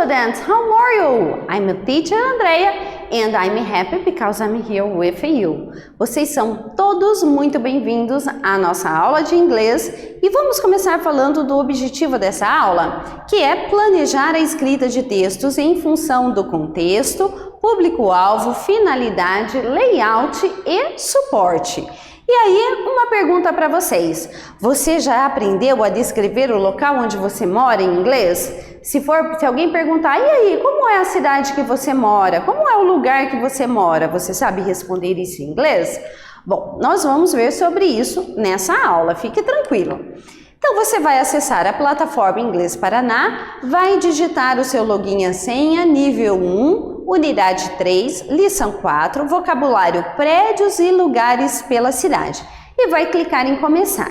students, how are you? I'm teacher Andrea and I'm happy because I'm here with you. Vocês são todos muito bem-vindos à nossa aula de inglês e vamos começar falando do objetivo dessa aula, que é planejar a escrita de textos em função do contexto, público-alvo, finalidade, layout e suporte. E aí, uma pergunta para vocês. Você já aprendeu a descrever o local onde você mora em inglês? Se alguém perguntar, e aí, como é a cidade que você mora? Como é o lugar que você mora? Você sabe responder isso em inglês? Bom, nós vamos ver sobre isso nessa aula, fique tranquilo. Então, você vai acessar a plataforma Inglês Paraná, vai digitar o seu login e senha, nível 1, Unidade 3, lição 4, vocabulário prédios e lugares pela cidade. E vai clicar em começar.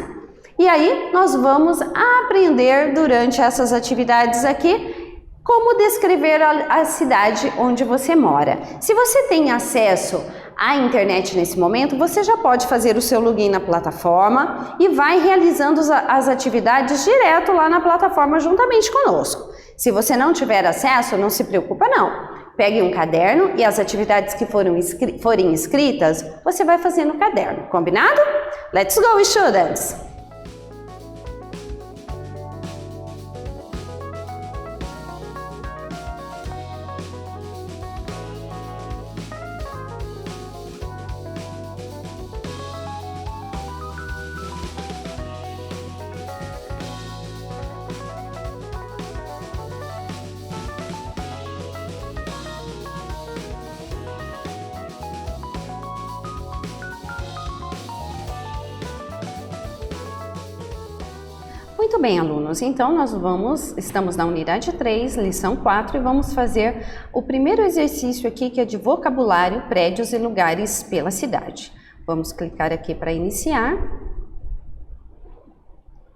E aí, nós vamos aprender durante essas atividades aqui como descrever a cidade onde você mora. Se você tem acesso à internet nesse momento, você já pode fazer o seu login na plataforma e vai realizando as atividades direto lá na plataforma juntamente conosco. Se você não tiver acesso, não se preocupa não. Pegue um caderno e as atividades que forem escritas, você vai fazer no caderno, combinado? Let's go, students! Muito bem, alunos, então estamos na unidade 3, lição 4 e vamos fazer o primeiro exercício aqui que é de vocabulário, prédios e lugares pela cidade. Vamos clicar aqui para iniciar.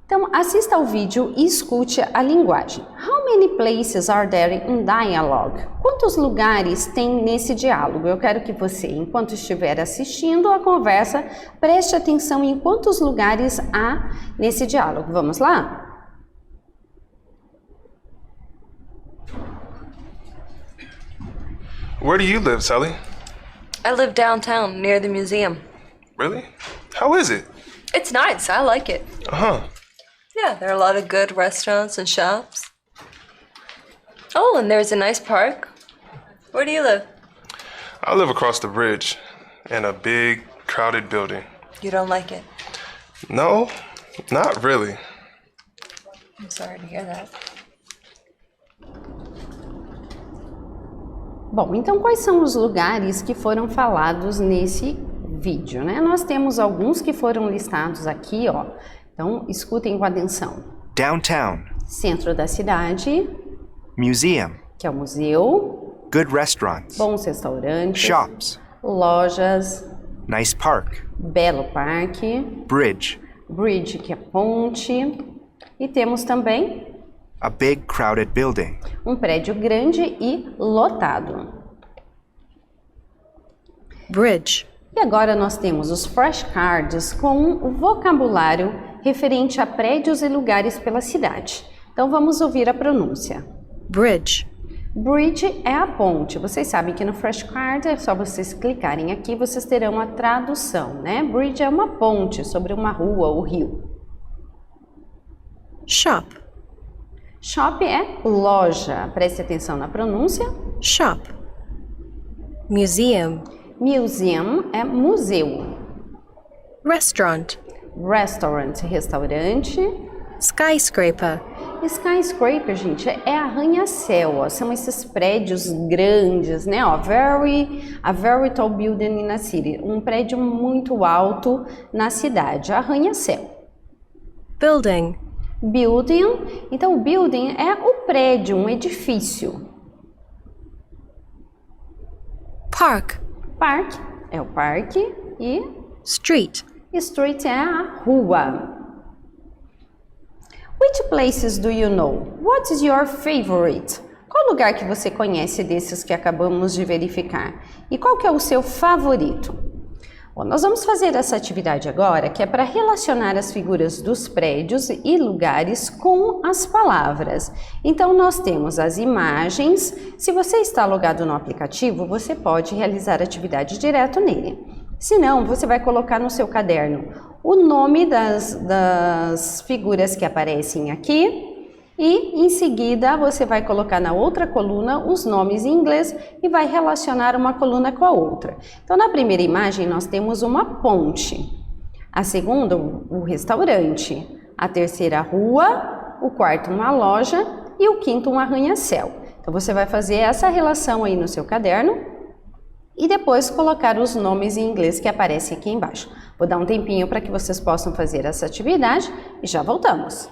Então, assista ao vídeo e escute a linguagem. How many places are there in dialogue? Quantos lugares tem nesse diálogo? Eu quero que você, enquanto estiver assistindo a conversa, preste atenção em quantos lugares há nesse diálogo. Vamos lá? Where do you live, Sally? I live downtown, near the museum. Really? How is it? It's nice, I like it. Uh-huh. Yeah, there are a lot of good restaurants and shops. Oh, and there's a nice park. Where do you live? I live across the bridge in a big, crowded building. You don't like it? No, not really. I'm sorry to hear that. Bom, então quais são os lugares que foram falados nesse vídeo, né? Nós temos alguns que foram listados aqui, ó. Então, escutem com atenção. Downtown. Centro da cidade. Museum. Que é o museu. Good restaurants. Bons restaurantes. Shops. Lojas. Nice park. Belo parque. Bridge. Bridge, que é ponte. E temos também a big crowded building. Um prédio grande e lotado. Bridge. E agora nós temos os flashcards com o vocabulário referente a prédios e lugares pela cidade. Então vamos ouvir a pronúncia. Bridge. Bridge é a ponte. Vocês sabem que no flashcard é só vocês clicarem aqui, vocês terão a tradução, né? Bridge é uma ponte sobre uma rua ou rio. Shop. Shop é loja. Preste atenção na pronúncia. Shop. Museum. Museum é museu. Restaurant. Restaurant, restaurante. Skyscraper. Skyscraper, gente, é arranha-céu, ó. São esses prédios grandes, né? Ó, a very tall building in a city. Um prédio muito alto na cidade. Arranha-céu. Building. Building. Então, o building é o prédio, um edifício. Park. Park é o parque e street. Street é a rua. Which places do you know? What is your favorite? Qual lugar que você conhece desses que acabamos de verificar? E qual que é o seu favorito? Bom, nós vamos fazer essa atividade agora, que é para relacionar as figuras dos prédios e lugares com as palavras. Então, nós temos as imagens. Se você está logado no aplicativo, você pode realizar a atividade direto nele. Se não, você vai colocar no seu caderno o nome das figuras que aparecem aqui. E em seguida você vai colocar na outra coluna os nomes em inglês e vai relacionar uma coluna com a outra. Então na primeira imagem nós temos uma ponte, a segunda o restaurante, a terceira a rua, o quarto uma loja e o quinto um arranha-céu. Então você vai fazer essa relação aí no seu caderno e depois colocar os nomes em inglês que aparecem aqui embaixo. Vou dar um tempinho para que vocês possam fazer essa atividade e já voltamos.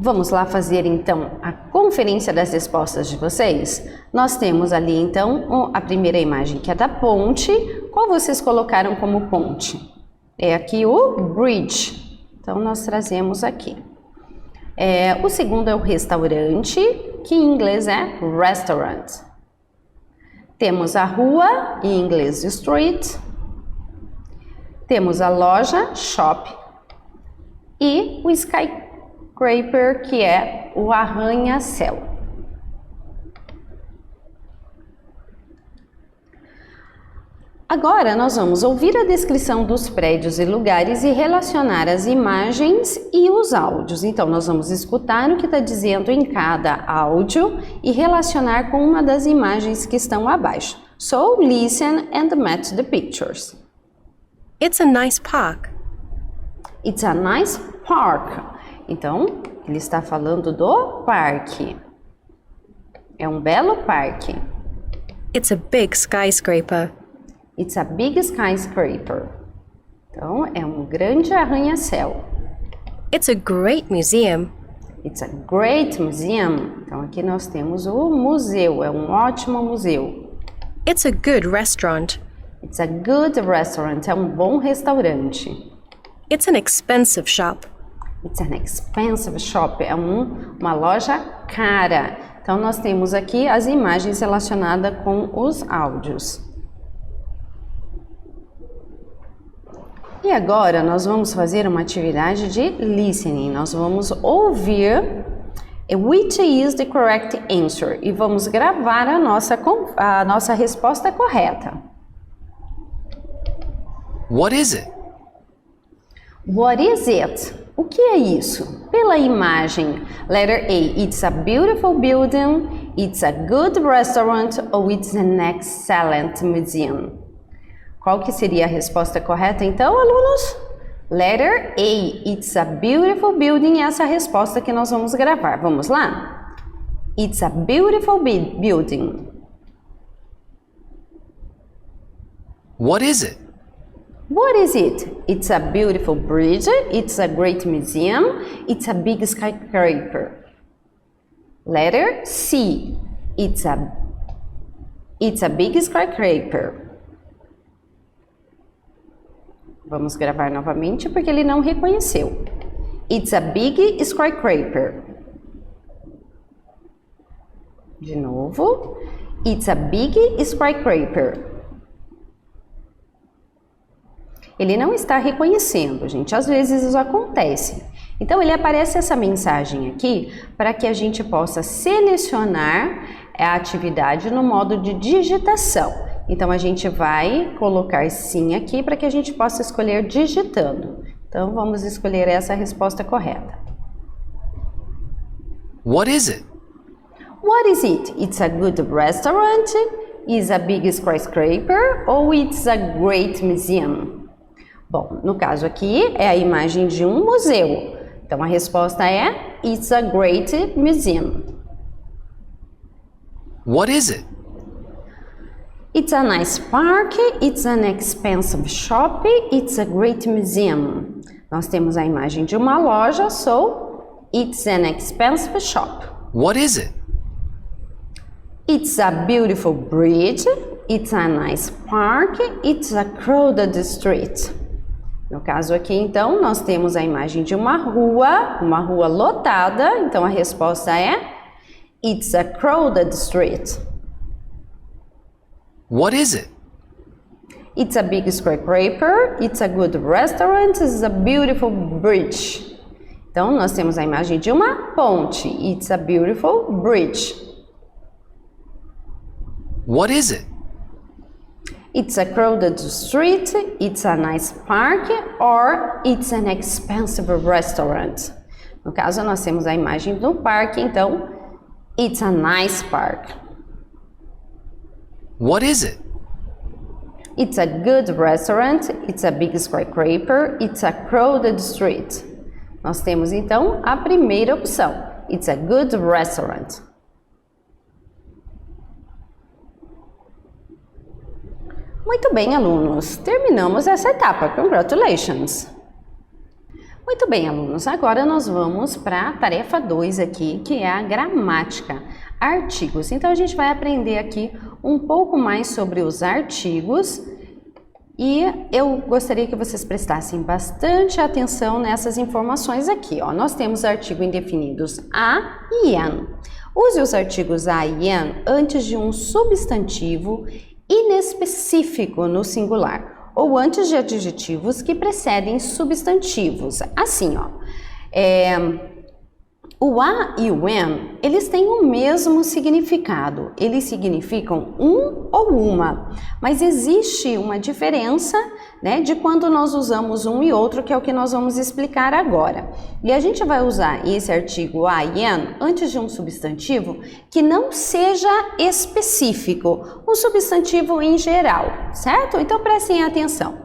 Vamos lá fazer então a conferência das respostas de vocês? Nós temos ali então a primeira imagem que é da ponte. Qual vocês colocaram como ponte? É aqui o bridge. Então nós trazemos aqui. O segundo é o restaurante, que em inglês é restaurant. Temos a rua, em inglês street. Temos a loja, shop. E o skyscraper, que é o arranha-céu. Agora nós vamos ouvir a descrição dos prédios e lugares e relacionar as imagens e os áudios. Então nós vamos escutar o que está dizendo em cada áudio e relacionar com uma das imagens que estão abaixo. So listen and match the pictures. It's a nice park. It's a nice park. Então, ele está falando do parque. É um belo parque. It's a big skyscraper. It's a big skyscraper. Então, é um grande arranha-céu. It's a great museum. It's a great museum. Então, aqui nós temos o museu. É um ótimo museu. It's a good restaurant. It's a good restaurant. É um bom restaurante. It's an expensive shop. It's an expensive shop. É uma loja cara. Então, nós temos aqui as imagens relacionadas com os áudios. E agora nós vamos fazer uma atividade de listening. Nós vamos ouvir which is the correct answer e vamos gravar a nossa resposta correta. What is it? What is it? O que é isso? Pela imagem, letter A, it's a beautiful building, it's a good restaurant ou it's an excellent museum. Qual que seria a resposta correta então, alunos? Letter A, it's a beautiful building, essa é a resposta que nós vamos gravar. Vamos lá? It's a beautiful building. What is it? What is it? It's a beautiful bridge, it's a great museum, it's a big skyscraper. Letter C, it's a big skyscraper. Vamos gravar novamente porque ele não reconheceu. It's a big skyscraper. De novo. It's a big skyscraper. Ele não está reconhecendo, gente. Às vezes isso acontece. Então, ele aparece essa mensagem aqui para que a gente possa selecionar a atividade no modo de digitação. Então, a gente vai colocar sim aqui para que a gente possa escolher digitando. Então, vamos escolher essa resposta correta. What is it? What is it? It's a good restaurant, it's a big skyscraper, or it's a great museum? Bom, no caso aqui é a imagem de um museu. Então, a resposta é It's a great museum. What is it? It's a nice park, it's an expensive shop, it's a great museum. Nós temos a imagem de uma loja, so it's an expensive shop. What is it? It's a beautiful bridge, it's a nice park, it's a crowded street. No caso aqui, então, nós temos a imagem de uma rua lotada, então a resposta é It's a crowded street. What is it? It's a big skyscraper, it's a good restaurant, it's a beautiful bridge. Então, nós temos a imagem de uma ponte. It's a beautiful bridge. What is it? It's a crowded street, it's a nice park, or it's an expensive restaurant. No caso, nós temos a imagem do parque, então, it's a nice park. What is it? It's a good restaurant, it's a big skyscraper, it's a crowded street. Nós temos, então, a primeira opção. It's a good restaurant. Muito bem, alunos. Terminamos essa etapa. Congratulations! Muito bem, alunos. Agora nós vamos para a tarefa 2 aqui, que é a gramática. Artigos. Então, a gente vai aprender aqui um pouco mais sobre os artigos e eu gostaria que vocês prestassem bastante atenção nessas informações aqui. Ó. Nós temos artigos indefinidos a e an. Use os artigos a e an antes de um substantivo inespecífico no singular ou antes de adjetivos que precedem substantivos. Assim, ó. O a e o an, eles têm o mesmo significado, eles significam um ou uma, mas existe uma diferença, né, de quando nós usamos um e outro, que é o que nós vamos explicar agora. E a gente vai usar esse artigo a e an antes de um substantivo que não seja específico, um substantivo em geral, certo? Então prestem atenção.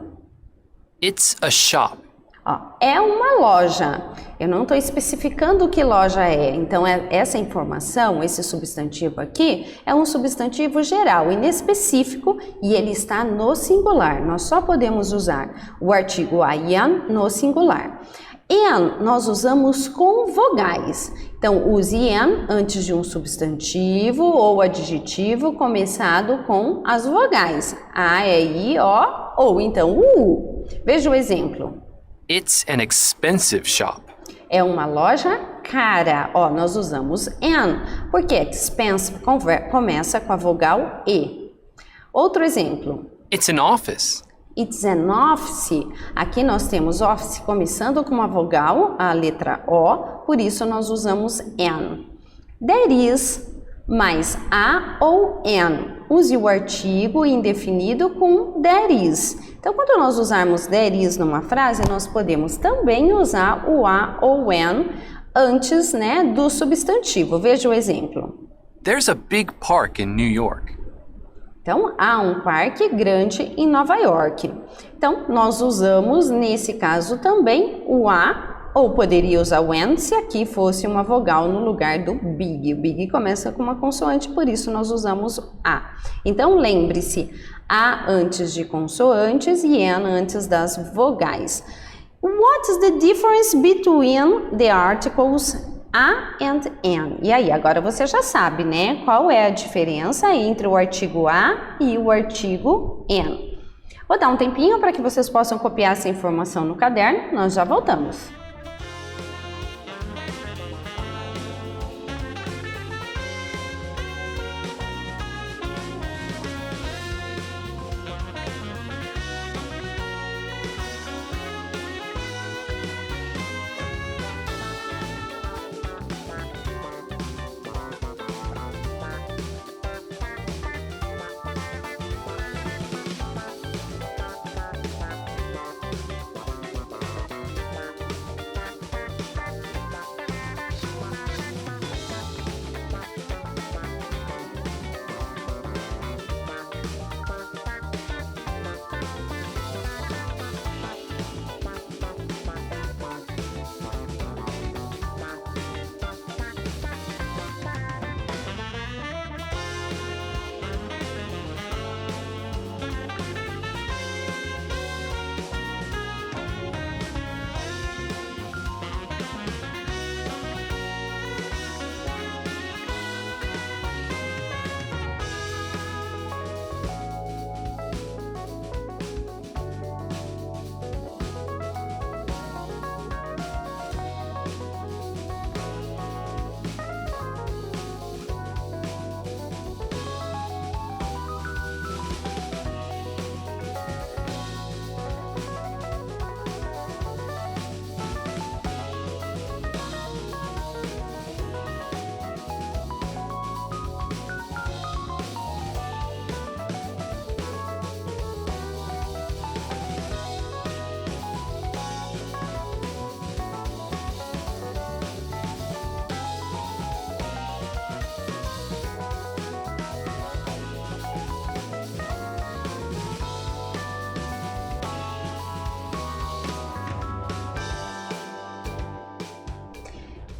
It's a shop. Ó, é uma loja. Eu não estou especificando que loja é. Então, essa informação, esse substantivo aqui, é um substantivo geral, inespecífico, e ele está no singular. Nós só podemos usar o artigo a e an no singular. An nós usamos com vogais. Então, use an antes de um substantivo ou adjetivo começado com as vogais. A, E, I, O, ou então o U. Veja o exemplo. It's an expensive shop. É uma loja cara. Ó, nós usamos an, porque expensive começa com a vogal E. Outro exemplo. It's an office. It's an office. Aqui nós temos office começando com uma vogal, a letra O, por isso nós usamos an. There is mais a ou an. Use o artigo indefinido com there is. Então, quando nós usarmos there is numa frase, nós podemos também usar o a ou an antes, né, do substantivo. Veja o exemplo. There's a big park in New York. Então, há um parque grande em Nova York. Então, nós usamos, nesse caso também, o a, ou poderia usar o and, se aqui fosse uma vogal no lugar do big. O big começa com uma consoante, por isso nós usamos a. Então, lembre-se, a antes de consoantes e an antes das vogais. What is the difference between the articles a and an? E aí, agora você já sabe, né? Qual é a diferença entre o artigo a e o artigo an. Vou dar um tempinho para que vocês possam copiar essa informação no caderno. Nós já voltamos.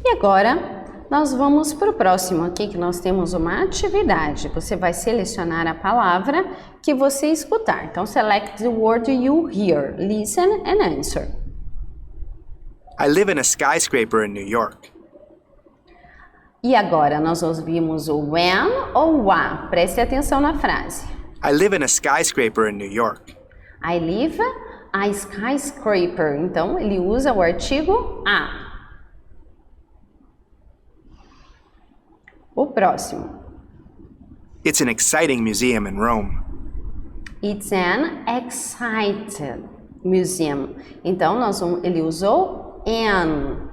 E agora, nós vamos para o próximo aqui, que nós temos uma atividade. Você vai selecionar a palavra que você escutar. Então, select the word you hear, listen and answer. I live in a skyscraper in New York. E agora, nós ouvimos o when ou o a. Preste atenção na frase. I live in a skyscraper in New York. I live a skyscraper. Então, ele usa o artigo a. O próximo. It's an exciting museum in Rome. It's an excited museum. Então, ele usou an.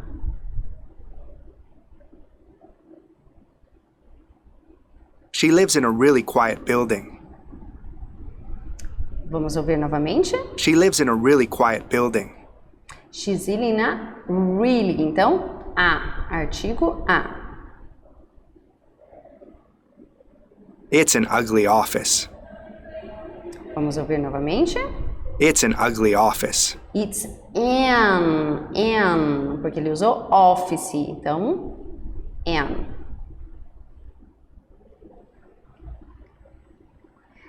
She lives in a really quiet building. Vamos ouvir novamente. She lives in a really quiet building. She's in a really. Então, a. Artigo a. It's an ugly office. Vamos ouvir novamente. It's an ugly office. It's an, porque ele usou office. Então, an.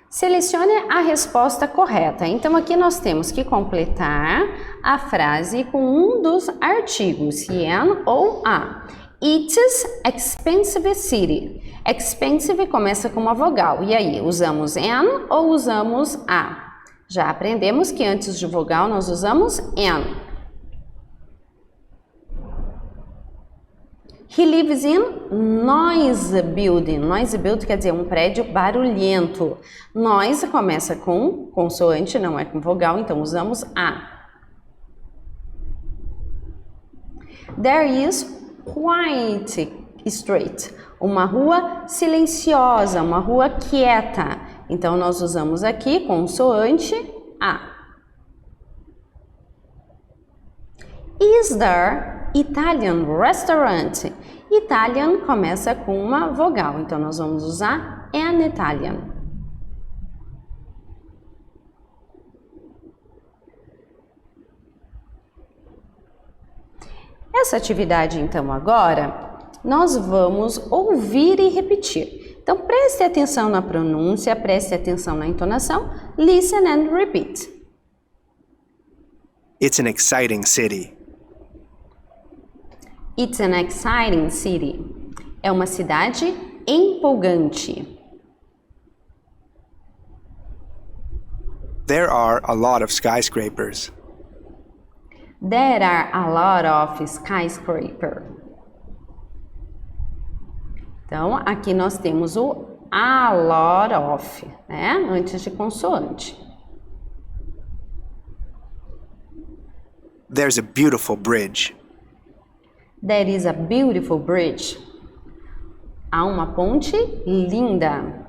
Selecione a resposta correta. Então, aqui nós temos que completar a frase com um dos artigos, se an ou a. It's expensive city. Expensive começa com uma vogal. E aí, usamos an ou usamos a? Já aprendemos que antes de vogal nós usamos an. He lives in noise building. Noise building quer dizer um prédio barulhento. Noise começa com consoante, não é com vogal, então usamos a. There is quiet street. Uma rua silenciosa, uma rua quieta. Então, nós usamos aqui consoante a. Is there Italian restaurant? Italian começa com uma vogal, então nós vamos usar an Italian. Essa atividade, então, agora, nós vamos ouvir e repetir. Então, preste atenção na pronúncia, preste atenção na entonação. Listen and repeat. It's an exciting city. It's an exciting city. É uma cidade empolgante. There are a lot of skyscrapers. There are a lot of skyscrapers. Então, aqui nós temos o a lot of, né? Antes de consoante. There's a beautiful bridge. There is a beautiful bridge. Há uma ponte linda.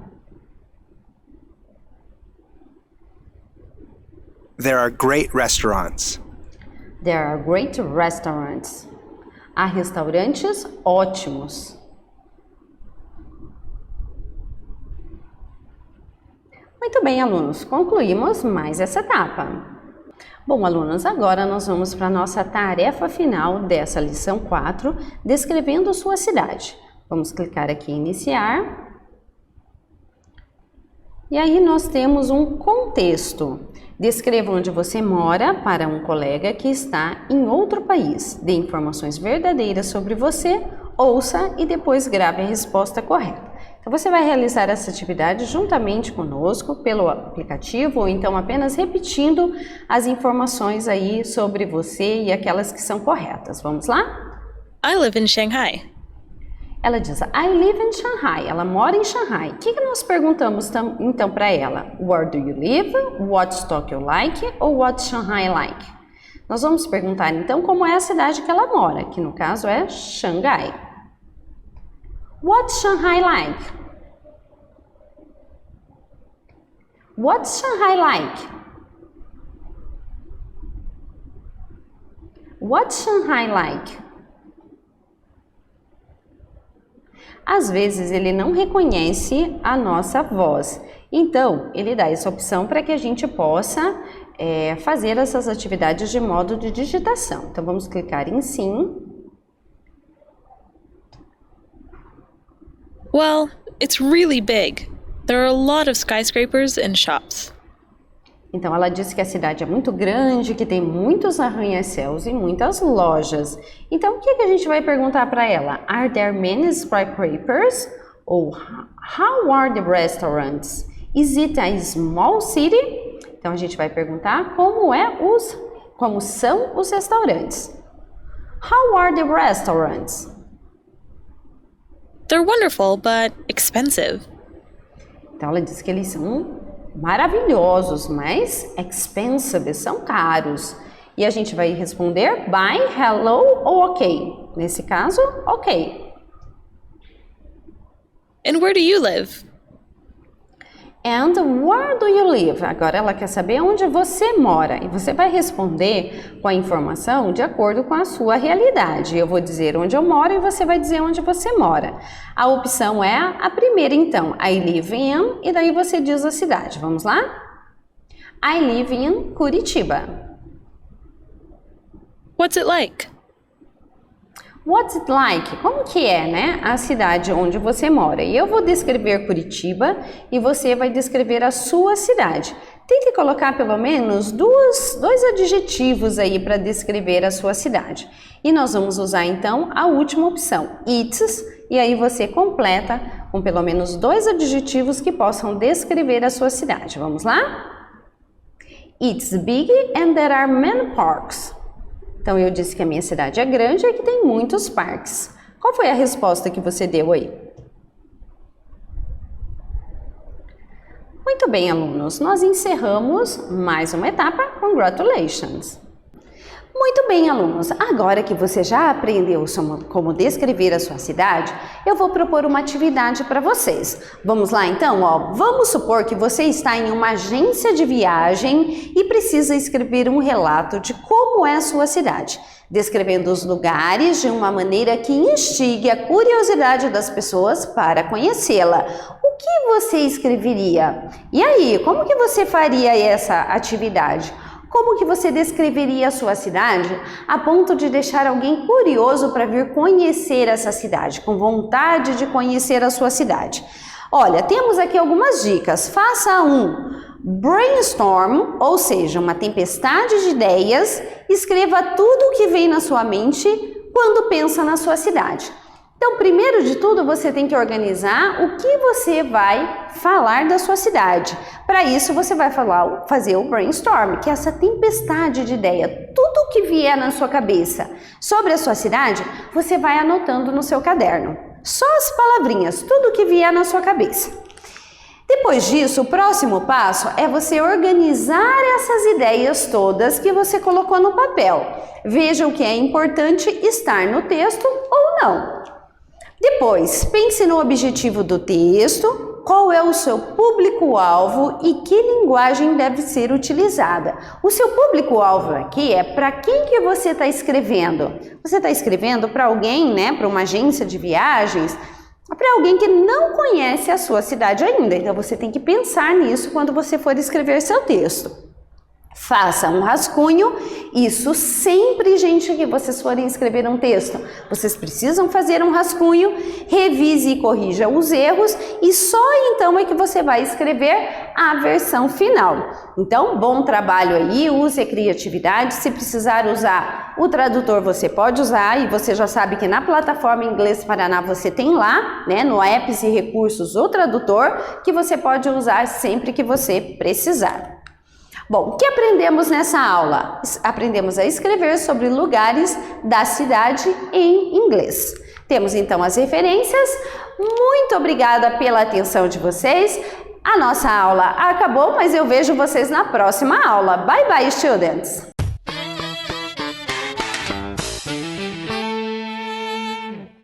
There are great restaurants. There are great restaurants. Há restaurantes ótimos. Muito bem, alunos, concluímos mais essa etapa. Bom, alunos, agora nós vamos para a nossa tarefa final dessa lição 4, descrevendo sua cidade. Vamos clicar aqui em iniciar. E aí nós temos um contexto. Descreva onde você mora para um colega que está em outro país. Dê informações verdadeiras sobre você, ouça e depois grave a resposta correta. Então você vai realizar essa atividade juntamente conosco pelo aplicativo ou então apenas repetindo as informações aí sobre você e aquelas que são corretas. Vamos lá? I live in Shanghai. Ela diz, I live in Shanghai. Ela mora em Shanghai. O que nós perguntamos então para ela? Where do you live? What's Tokyo like? Ou what's Shanghai like? Nós vamos perguntar então como é a cidade que ela mora, que no caso é Xangai. What's Shanghai like? What's Shanghai like? What's Shanghai like? Às vezes ele não reconhece a nossa voz, então ele dá essa opção para que a gente possa fazer essas atividades de modo de digitação. Então vamos clicar em sim. Well, it's really big. There are a lot of skyscrapers and shops. Então ela disse que a cidade é muito grande, que tem muitos arranha-céus e muitas lojas. Então o que a gente vai perguntar para ela? Are there many skyscrapers? Ou how are the restaurants? Is it a small city? Então a gente vai perguntar como são os restaurantes. How are the restaurants? They're wonderful, but expensive. Então ela diz que eles são maravilhosos, mas expensive, são caros. E a gente vai responder by, hello ou ok. Nesse caso, ok. And where do you live? And where do you live? Agora ela quer saber onde você mora. E você vai responder com a informação de acordo com a sua realidade. Eu vou dizer onde eu moro e você vai dizer onde você mora. A opção é a primeira, então. I live in, e daí você diz a cidade. Vamos lá? I live in Curitiba. What's it like? What's it like? Como que é, né? A cidade onde você mora. E eu vou descrever Curitiba e você vai descrever a sua cidade. Tente colocar pelo menos dois adjetivos aí para descrever a sua cidade. E nós vamos usar então a última opção, it's, e aí você completa com pelo menos 2 adjetivos que possam descrever a sua cidade. Vamos lá? It's big and there are many parks. Então, eu disse que a minha cidade é grande e que tem muitos parques. Qual foi a resposta que você deu aí? Muito bem, alunos. Nós encerramos mais uma etapa. Congratulations! Muito bem, alunos. Agora que você já aprendeu como descrever a sua cidade, eu vou propor uma atividade para vocês. Vamos lá, então? Vamos supor que você está em uma agência de viagem e precisa escrever um relato de como é a sua cidade, descrevendo os lugares de uma maneira que instigue a curiosidade das pessoas para conhecê-la. O que você escreveria? E aí, como que você faria essa atividade? Como que você descreveria a sua cidade a ponto de deixar alguém curioso para vir conhecer essa cidade, com vontade de conhecer a sua cidade? Olha, temos aqui algumas dicas. Faça um brainstorm, ou seja, uma tempestade de ideias. Escreva tudo o que vem na sua mente quando pensa na sua cidade. Então, primeiro de tudo, você tem que organizar o que você vai falar da sua cidade. Para isso, você vai fazer o brainstorm, que é essa tempestade de ideia. Tudo que vier na sua cabeça sobre a sua cidade, você vai anotando no seu caderno. Só as palavrinhas, tudo que vier na sua cabeça. Depois disso, o próximo passo é você organizar essas ideias todas que você colocou no papel. Veja o que é importante estar no texto ou não. Depois, pense no objetivo do texto, qual é o seu público-alvo e que linguagem deve ser utilizada. O seu público-alvo aqui é para quem que você está escrevendo. Você está escrevendo para alguém, né, para uma agência de viagens, para alguém que não conhece a sua cidade ainda. Então, você tem que pensar nisso quando você for escrever seu texto. Faça um rascunho, isso sempre, gente, que vocês forem escrever um texto, vocês precisam fazer um rascunho, revise e corrija os erros e só então é que você vai escrever a versão final. Então, bom trabalho aí, use a criatividade, se precisar usar o tradutor você pode usar e você já sabe que na plataforma Inglês Paraná você tem lá, né, no Apps e Recursos o tradutor que você pode usar sempre que você precisar. Bom, o que aprendemos nessa aula? Aprendemos a escrever sobre lugares da cidade em inglês. Temos então as referências. Muito obrigada pela atenção de vocês. A nossa aula acabou, mas eu vejo vocês na próxima aula. Bye bye, students!